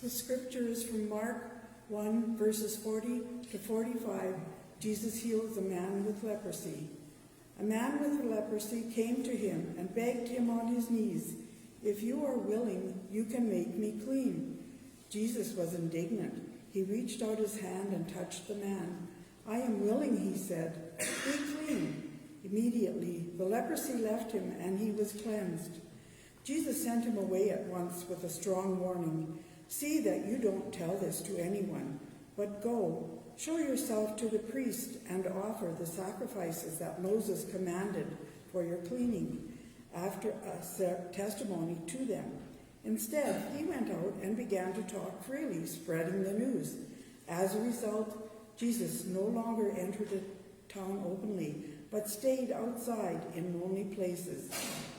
The scripture is from Mark 1, verses 40 to 45. Jesus heals a man with leprosy. A man with leprosy came to him and begged him on his knees, "If you are willing, you can make me clean." Jesus was indignant. He reached out his hand and touched the man. "I am willing," he said. "Be clean." Immediately, the leprosy left him and he was cleansed. Jesus sent him away at once with a strong warning. "See that you don't tell this to anyone, but go, show yourself to the priest and offer the sacrifices that Moses commanded for your cleaning, after a testimony to them." Instead, he went out and began to talk freely, spreading the news. As a result, Jesus no longer entered the town openly, but stayed outside in lonely places.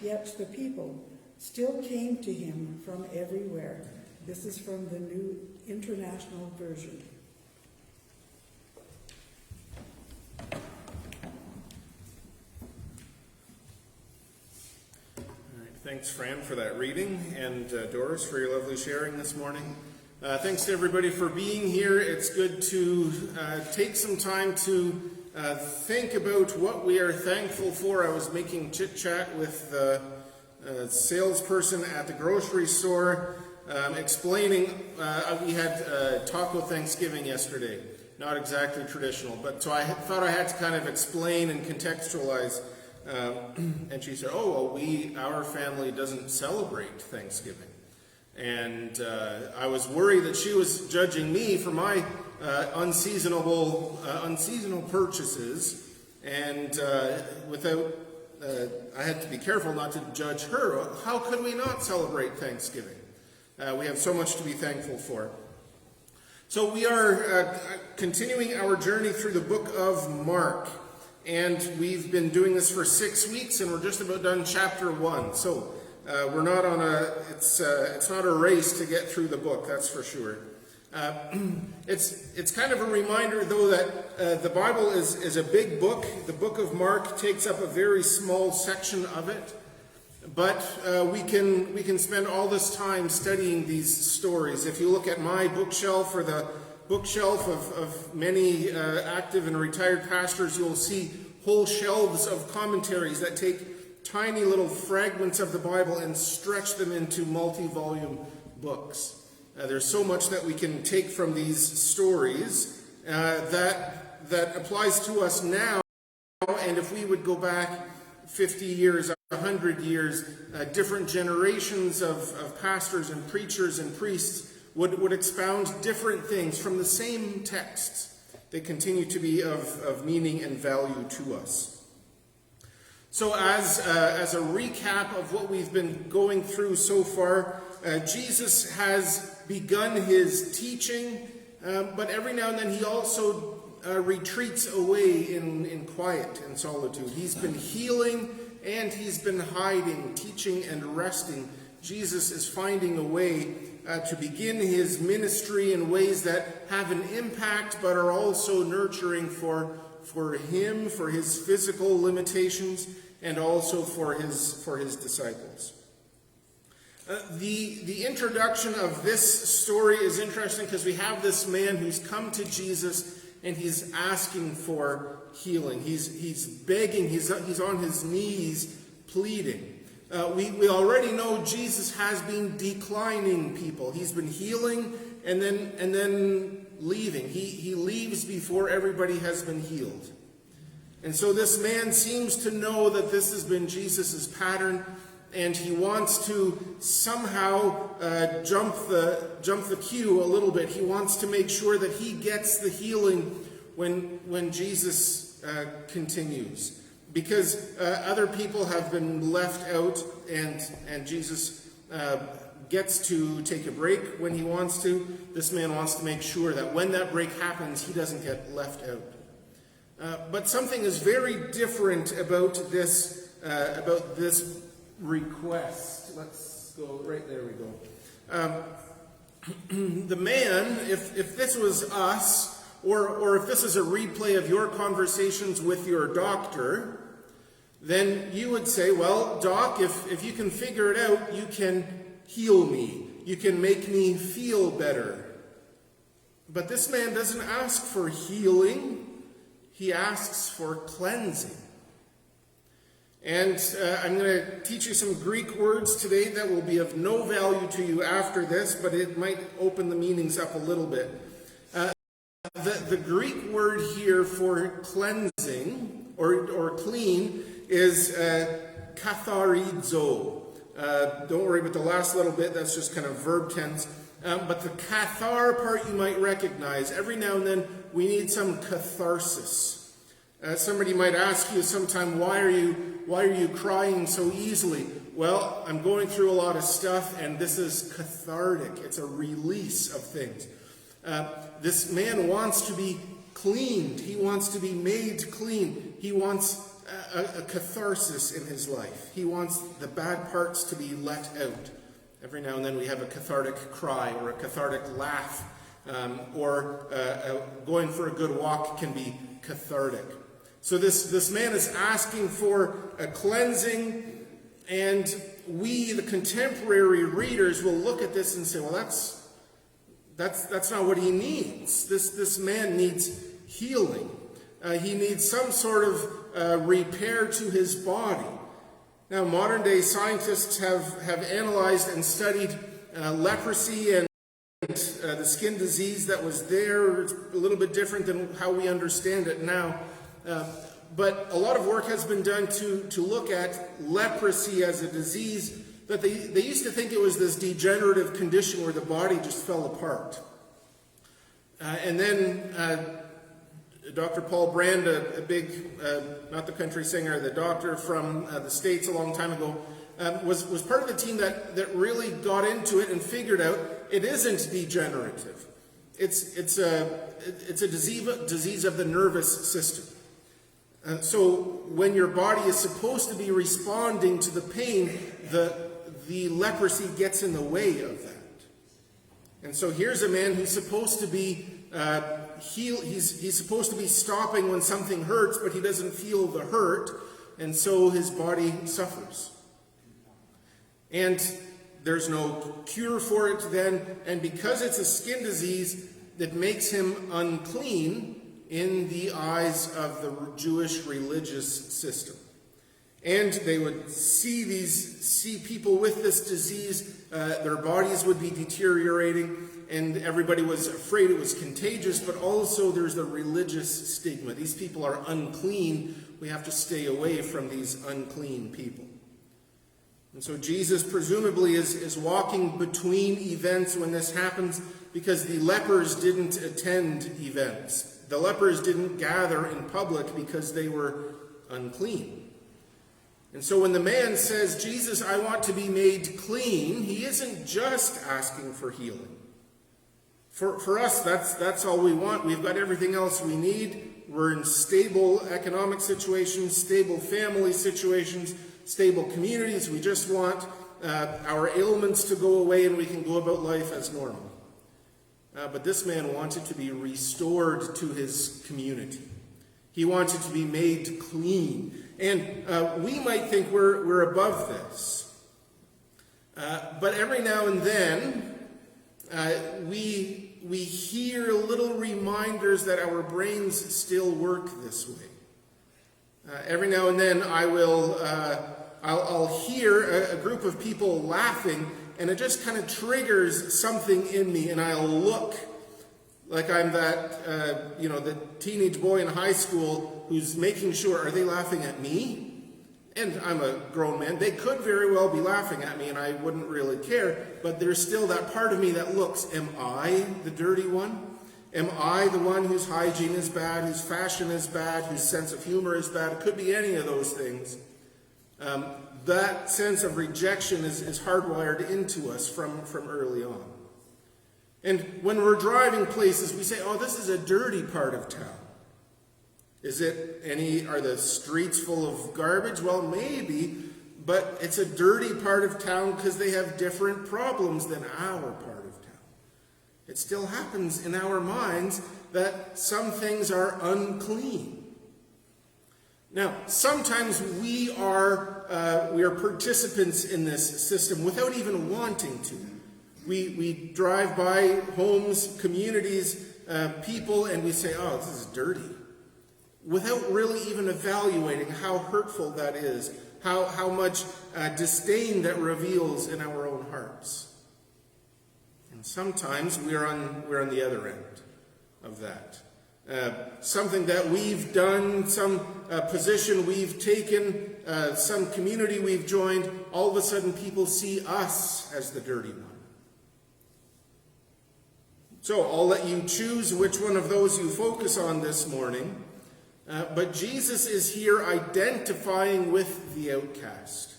Yet the people still came to him from everywhere. This is from the New International Version. Thanks, Fran, for that reading, and Doris for your lovely sharing this morning. Thanks to everybody for being here. It's good to take some time to think about what we are thankful for. I was making chit-chat with the salesperson at the grocery store, explaining, we had Taco Thanksgiving yesterday. Not exactly traditional, but so I thought I had to kind of explain and contextualize. And she said, "Oh, well, our family doesn't celebrate Thanksgiving." And I was worried that she was judging me for my unseasonal purchases, and I had to be careful not to judge her. How could we not celebrate Thanksgiving? We have so much to be thankful for. So we are continuing our journey through the book of Mark. And we've been doing this for 6 weeks, and we're just about done chapter 1. So we're not on it's not a race to get through the book, that's for sure. It's kind of a reminder, though, that the Bible is a big book. The book of Mark takes up a very small section of it, but we can spend all this time studying these stories. If you look at my bookshelf, or the bookshelf of many active and retired pastors, you'll see whole shelves of commentaries that take tiny little fragments of the Bible and stretch them into multi-volume books. There's so much that we can take from these stories that applies to us now, and if we would go back 50 years, 100 years, different generations of pastors and preachers and priests would expound different things from the same texts. They continue to be of meaning and value to us. So as a recap of what we've been going through so far, Jesus has begun his teaching, but every now and then he also retreats away in quiet and solitude. He's been healing and he's been hiding, teaching and resting. Jesus is finding a way to begin his ministry in ways that have an impact but are also nurturing for him, for his physical limitations, and also for his disciples. The introduction of this story is interesting because we have this man who's come to Jesus and he's asking for healing. He's begging, he's on his knees pleading. We already know Jesus has been declining people. He's been healing and then leaving. He leaves before everybody has been healed. And so this man seems to know that this has been Jesus' pattern, and he wants to somehow jump the queue a little bit. He wants to make sure that he gets the healing when Jesus continues. Because other people have been left out, and Jesus gets to take a break when he wants to. This man wants to make sure that when that break happens, he doesn't get left out. But something is very different about this request. Let's go right there. We go. The man, if this was us, or if this is a replay of your conversations with your doctor, then you would say, "Well, doc, if you can figure it out, you can heal me. You can make me feel better. But this man doesn't ask for healing. He asks for cleansing. And I'm going to teach you some Greek words today that will be of no value to you after this, but it might open the meanings up a little bit. The Greek word here for cleansing or clean is katharizo. Don't worry about the last little bit, that's just kind of verb tense. But the kathar part you might recognize. Every now and then we need some catharsis. Somebody might ask you sometime, why are you crying so easily? Well, I'm going through a lot of stuff, and this is cathartic. It's a release of things. This man wants to be cleaned. He wants to be made clean. He wants a catharsis in his life. He wants the bad parts to be let out. Every now and then we have a cathartic cry or a cathartic laugh, or going for a good walk can be cathartic. So this man is asking for a cleansing, and we, the contemporary readers, will look at this and say, well, that's not what he needs. This man needs healing. He needs some sort of repair to his body. Now, modern day scientists have analyzed and studied leprosy and the skin disease that was there. It's a little bit different than how we understand it now. But a lot of work has been done to look at leprosy as a disease that they used to think it was this degenerative condition where the body just fell apart. And then Dr. Paul Brand, a big, not the country singer, the doctor from the States a long time ago, was part of the team that really got into it and figured out it isn't degenerative. It's a disease of the nervous system. So when your body is supposed to be responding to the pain, the leprosy gets in the way of that. And so here's a man who's supposed to be he's supposed to be stopping when something hurts, but he doesn't feel the hurt, and so his body suffers. And there's no cure for it then, and because it's a skin disease, that makes him unclean in the eyes of the Jewish religious system. And they would see people with this disease, their bodies would be deteriorating, and everybody was afraid it was contagious, but also there's the religious stigma. These people are unclean. We have to stay away from these unclean people. And so Jesus presumably is walking between events when this happens, because the lepers didn't attend events. The lepers didn't gather in public because they were unclean. And so when the man says, Jesus, I want to be made clean, he isn't just asking for healing. For us, that's all we want. We've got everything else we need. We're in stable economic situations, stable family situations, stable communities. We just want our ailments to go away and we can go about life as normal. But this man wanted to be restored to his community. He wanted to be made clean. And we might think we're above this. But every now and then, we hear little reminders that our brains still work this way. Every now and then I'll hear a group of people laughing, and it just kind of triggers something in me, and I'll look like I'm that, the teenage boy in high school who's making sure, are they laughing at me? And I'm a grown man. They could very well be laughing at me, and I wouldn't really care, but there's still that part of me that looks, am I the dirty one? Am I the one whose hygiene is bad, whose fashion is bad, whose sense of humor is bad? It could be any of those things. That sense of rejection is hardwired into us from early on. And when we're driving places, we say, oh, this is a dirty part of town. Are the streets full of garbage? Well, maybe, but it's a dirty part of town because they have different problems than our part of town. It still happens in our minds that some things are unclean. Now, sometimes we are participants in this system without even wanting to. We drive by homes, communities, people, and we say, oh, this is dirty, without really even evaluating how hurtful that is, how much disdain that reveals in our own hearts. And sometimes we're on the other end of that. Something that we've done, some position we've taken, some community we've joined, all of a sudden people see us as the dirty one. So I'll let you choose which one of those you focus on this morning. But Jesus is here identifying with the outcast,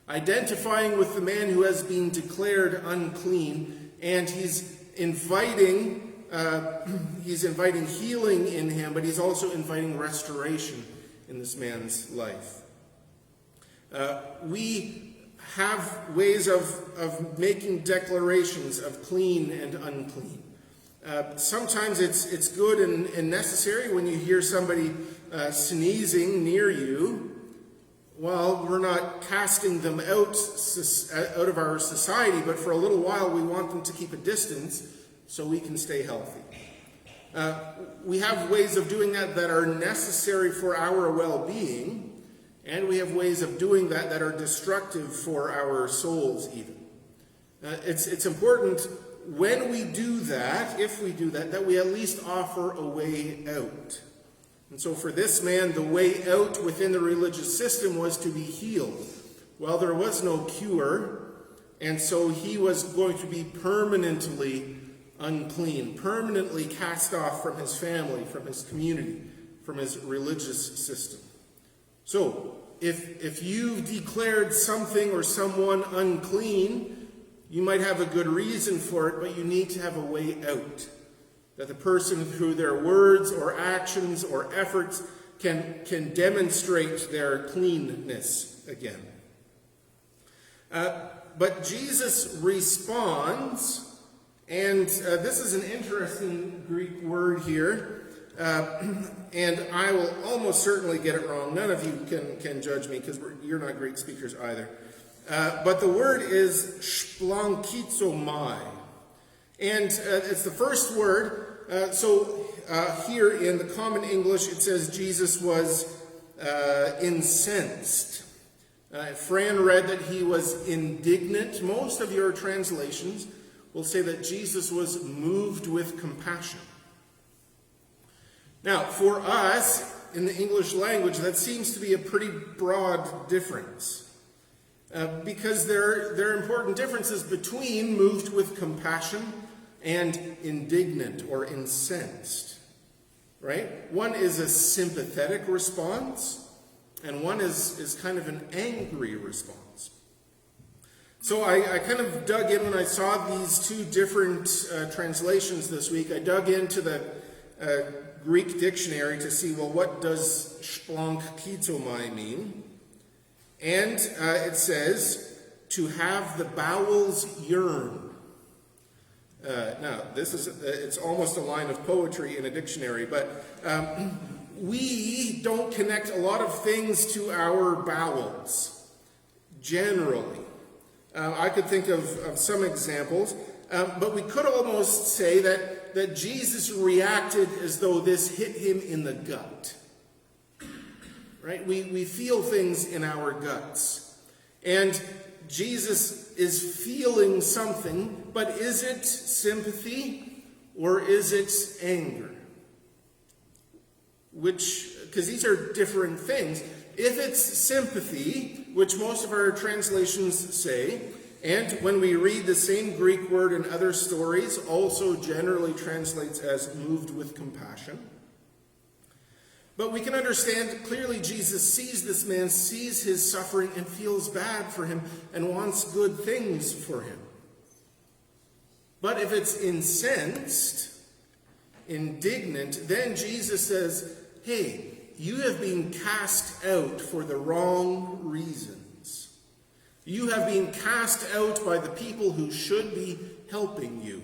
identifying with the man who has been declared unclean, and he's inviting healing in him, but he's also inviting restoration in this man's life. We have ways of making declarations of clean and unclean. Sometimes it's good and necessary when you hear somebody sneezing near you. Well, we're not casting them out of our society, but for a little while we want them to keep a distance so we can stay healthy. We have ways of doing that are necessary for our well-being, and we have ways of doing that are destructive for our souls even. It's important when we do that, if we do that we at least offer a way out. And so for this man, the way out within the religious system was to be healed. Well, there was no cure, and so he was going to be permanently unclean, permanently cast off from his family, from his community, from his religious system. So, if you've declared something or someone unclean, you might have a good reason for it, but you need to have a way out. That the person, through their words or actions or efforts, can demonstrate their cleanness again. But Jesus responds, and this is an interesting Greek word here, and I will almost certainly get it wrong. None of you can judge me because you're not Greek speakers either. But the word is splankizomai. And it's the first word. So here in the Common English, it says Jesus was incensed. Fran read that he was indignant. Most of your translations will say that Jesus was moved with compassion. Now, for us, in the English language, that seems to be a pretty broad difference. Because there are important differences between moved with compassion and indignant or incensed. Right? One is a sympathetic response, and one is kind of an angry response. So I kind of dug in when I saw these two different translations this week. I dug into the Greek dictionary to see, well, what does splankizomai mean? And it says, to have the bowels yearn. Now, it's almost a line of poetry in a dictionary, but we don't connect a lot of things to our bowels, generally. I could think of some examples, but we could almost say that Jesus reacted as though this hit him in the gut. Right? We feel things in our guts. And Jesus is feeling something, but is it sympathy or is it anger? Because these are different things. If it's sympathy, which most of our translations say, and when we read the same Greek word in other stories, also generally translates as moved with compassion. But we can understand clearly Jesus sees this man, sees his suffering, and feels bad for him, and wants good things for him. But if it's incensed, indignant, then Jesus says, hey, you have been cast out for the wrong reasons. You have been cast out by the people who should be helping you.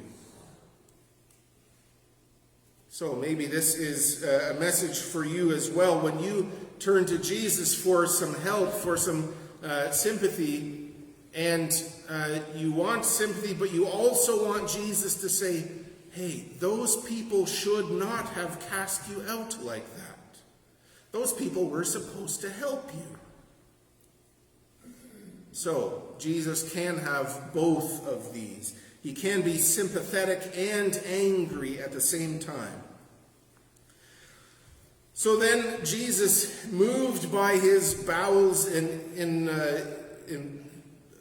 So maybe this is a message for you as well. When you turn to Jesus for some help, for some sympathy, And you want sympathy, but you also want Jesus to say, hey, those people should not have cast you out like that. Those people were supposed to help you. So, Jesus can have both of these. He can be sympathetic and angry at the same time. So then, Jesus, moved by his bowels in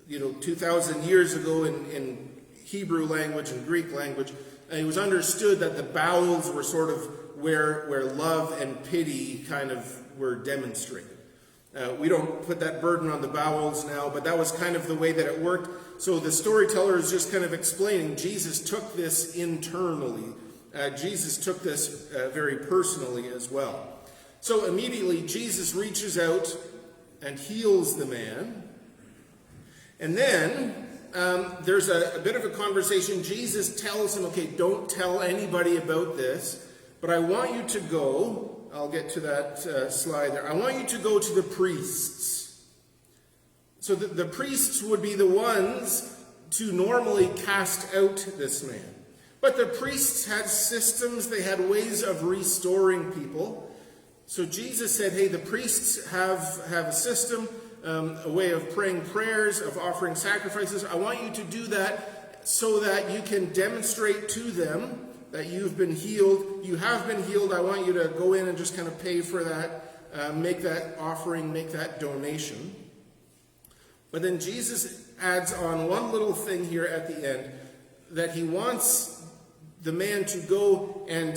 2,000 years ago in Hebrew language and Greek language, it was understood that the bowels were sort of where love and pity kind of were demonstrated. We don't put that burden on the bowels now, but that was kind of the way that it worked. So the storyteller is just kind of explaining Jesus took this internally. Jesus took this very personally as well. So immediately Jesus reaches out and heals the man. And then there's a bit of a conversation. Jesus tells him, okay, don't tell anybody about this, but I want you to go. I'll get to that slide there. I want you to go to the priests. So the priests would be the ones to normally cast out this man. But the priests had systems, they had ways of restoring people. So Jesus said, hey, the priests have a system, a way of praying prayers, of offering sacrifices. I want you to do that so that you can demonstrate to them that you've been healed. You have been healed. I want you to go in and just kind of pay for that, make that offering, make that donation. But then Jesus adds on one little thing here at the end, that he wants the man to go and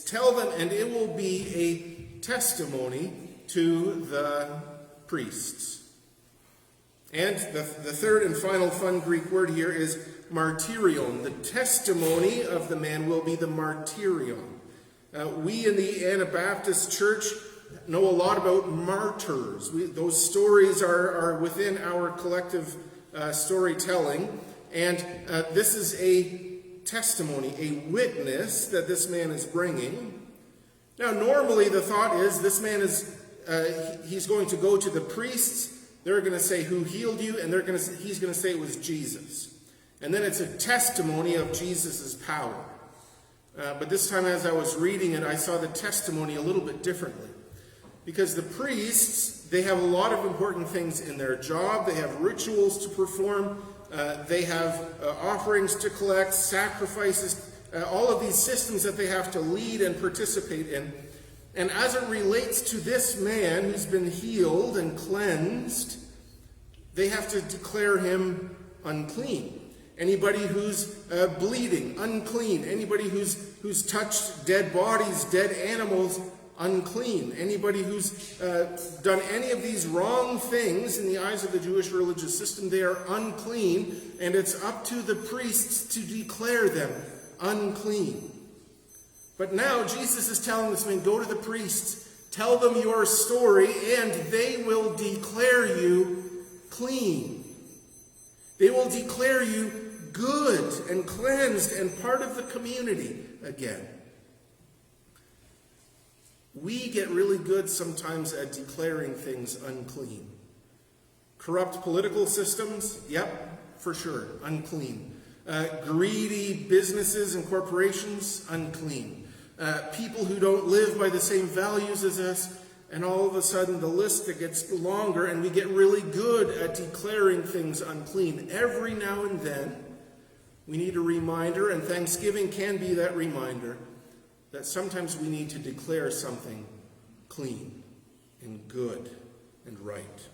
tell them, and it will be a testimony to the priests. And the third and final fun Greek word here is martyrion. The testimony of the man will be the martyrion. We in the Anabaptist Church know a lot about martyrs. Those stories are within our collective storytelling. And this is a testimony, a witness that this man is bringing. Now, normally the thought is this man is, he's going to go to the priests. They're going to say who healed you, and he's going to say it was Jesus. And then it's a testimony of Jesus' power. But this time as I was reading it, I saw the testimony a little bit differently. Because the priests, they have a lot of important things in their job. They have rituals to perform. They have offerings to collect, sacrifices, all of these systems that they have to lead and participate in. And as it relates to this man who's been healed and cleansed, they have to declare him unclean. Anybody who's bleeding, unclean. Anybody who's touched dead bodies, dead animals, unclean. Anybody who's done any of these wrong things in the eyes of the Jewish religious system, they are unclean, and it's up to the priests to declare them unclean. But now Jesus is telling this man, go to the priests, tell them your story, and they will declare you clean. They will declare you good and cleansed and part of the community again. We get really good sometimes at declaring things unclean. Corrupt political systems, yep, for sure, unclean. Greedy businesses and corporations, unclean. People who don't live by the same values as us, and all of a sudden the list that gets longer, and we get really good at declaring things unclean. Every now and then, we need a reminder, and Thanksgiving can be that reminder, that sometimes we need to declare something clean and good and right.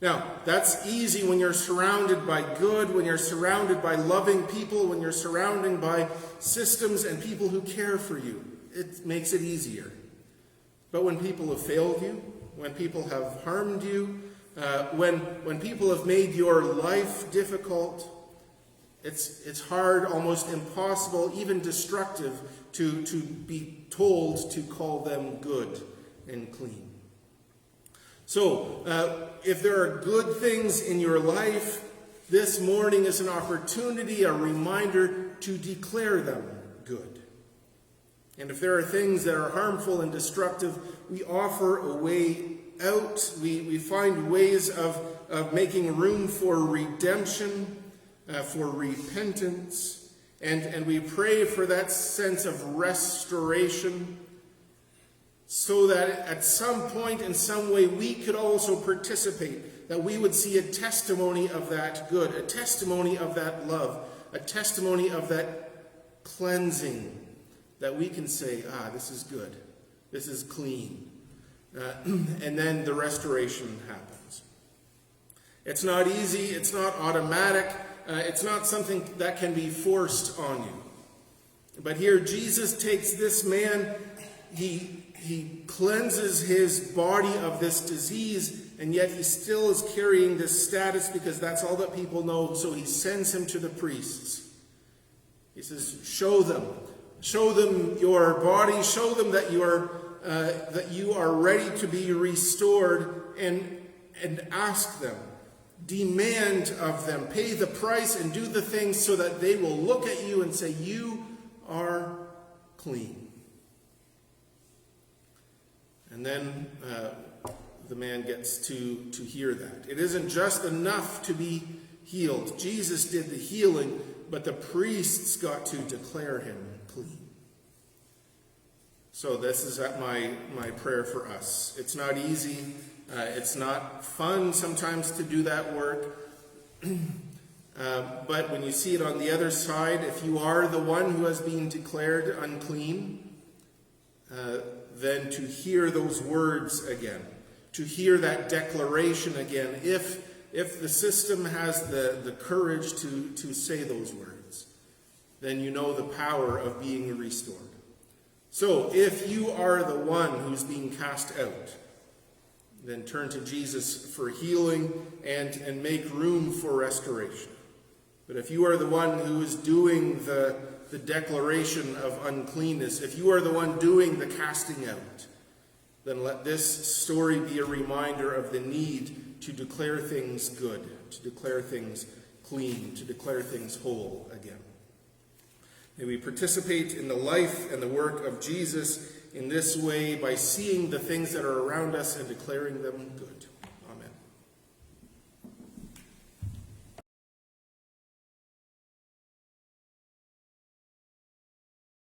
Now, that's easy when you're surrounded by good, when you're surrounded by loving people, when you're surrounded by systems and people who care for you. It makes it easier. But when people have failed you, when people have harmed you, when people have made your life difficult, it's hard, almost impossible, even destructive to be told to call them good and clean. So, if there are good things in your life, this morning is an opportunity, a reminder to declare them good. And if there are things that are harmful and destructive, we offer a way out. We find ways of making room for redemption, for repentance, and we pray for that sense of restoration, so that at some point, in some way, we could also participate, that we would see a testimony of that good, a testimony of that love, a testimony of that cleansing, that we can say, this is good, this is clean. And then the restoration happens. It's not easy, it's not automatic, it's not something that can be forced on you. But here Jesus takes this man, he cleanses his body of this disease, and yet he still is carrying this status because that's all that people know, so he sends him to the priests. He says, show them your body, show them that you are ready to be restored, and ask them, demand of them, pay the price and do the things so that they will look at you and say, you are clean. And then the man gets to hear that. It isn't just enough to be healed. Jesus did the healing, but the priests got to declare him clean. So this is my prayer for us. It's not easy. It's not fun sometimes to do that work. But when you see it on the other side, if you are the one who has been declared unclean, then to hear those words again, to hear that declaration again, if the system has the courage to say those words, then you know the power of being restored. So if you are the one who's being cast out, then turn to Jesus for healing and make room for restoration. But if you are the one who is doing the declaration of uncleanness, if you are the one doing the casting out, then let this story be a reminder of the need to declare things good, to declare things clean, to declare things whole again. May we participate in the life and the work of Jesus in this way by seeing the things that are around us and declaring them good.